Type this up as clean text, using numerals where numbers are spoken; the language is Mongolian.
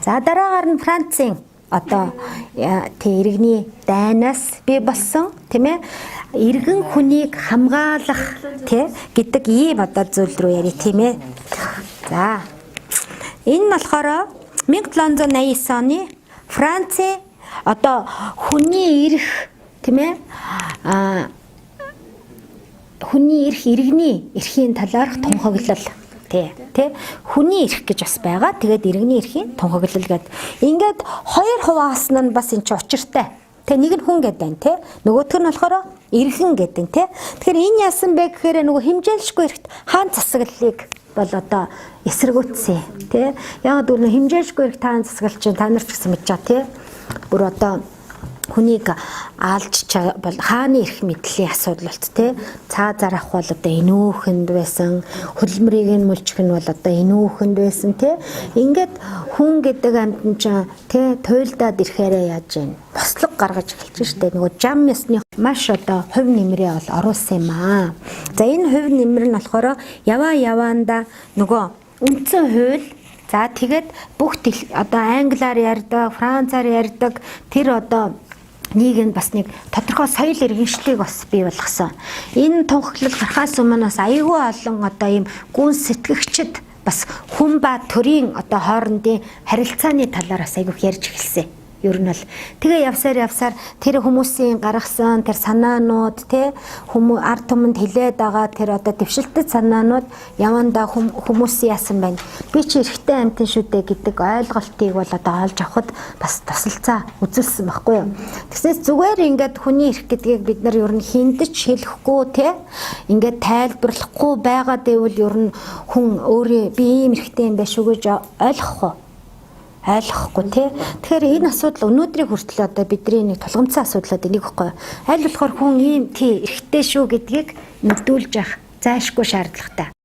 За дараагаар нь Францын одоо иргэний дайнаас бий болсон тийм ээ иргэн хүнийг хамгаалах тий гэдэг ийм одоо зүйл рүү яри тийм ээ. За энэ нь болохоор 1789 оны Францын одоо хүний эрх тийм ээ хүний эрх иргэний эрхийн талаарх тунхаглал тий хүний эрх гэж бас байгаа. Тэгээд иргэний эрхийн тунхаглал гэдэг. Ингээд хоёр хуваасан нь бас энэ ч учиртай. Тэ нэг нь хүн гэдэг байна тий. Нөгөөх нь болохоор иргэн гэдэг тий. Тэгэхээр энэ яасан бэ гэхээр нөгөө хэмжээлшгүй эрхт хаан засаглалыг бол одоо эсэргүүцсэн тий. Яг гүр хэмжээлшгүй эрхт хаан засаглал чинь та нар ч гэсэн мэдж байгаа тий. Бүр одоо хүнийг аалж бол хааны эрх мэдлийн асуудал болт те цаа зарах бол одоо энүүхэнд байсан хөдөлмөрийг нь мөлчих нь бол одоо энүүхэнд байсан те ингээд хүн гэдэг амьтан ч те туйлдаад ирэхээрээ яаж юм бослог гаргаж эхэлж штэ нөгөө жам ясны маш одоо хувь нэмрээ бол оруулсан юм аа. За энэ хувь нэмэр нь болохоор яваанда нөгөө үндсэн хууль за тэгээд бүх одоо англиар ярьдаг, францаар ярьдаг тэр одоо нийгэм бас нэг тодорхой соёл иргэншлийг бас бий болгосон. Энэ тунхаглал гарахаас өмнө бас аюулгүй олон одоо ийм гүн сэтгэгчд бас хүн ба төрийн одоо хоорондын харилцааны талаараас аюух ярьж эхэлсэн. Ер нь бол тэгээ явсаар тэр хүмүүсийн гаргасан тэр санаанууд те хүмүүс ард түмэнд хилээд байгаа тэр одоо дэвшилтэд санаанууд явандаа хүмүүс яасан байна. Би чи эрэгтэй амьтан шүү дээ гэдэг ойлголтыг бол одоо олж авахд бас тусалцаа үзүүлсэн байхгүй юу. Тэгснээс зүгээр ингээд хүний эрх гэдгийг бид нар ер нь хиндэж хэлэхгүй те ингээд тайлбарлахгүй байгаа гэвэл ер нь хүн өөрөө би ийм эрэгтэй юм биш үү гэж ойлгохгүй тий. Тэгэхээр энэ асуудал өнөөдрийн хүртэл одоо бидний нэг тулгымцсан асуудлууд энийг ихгүй. Аль болохоор хүн ийм тий эрхтэй шүү гэдгийг мэдүүлж явах заашгүй шаардлагатай.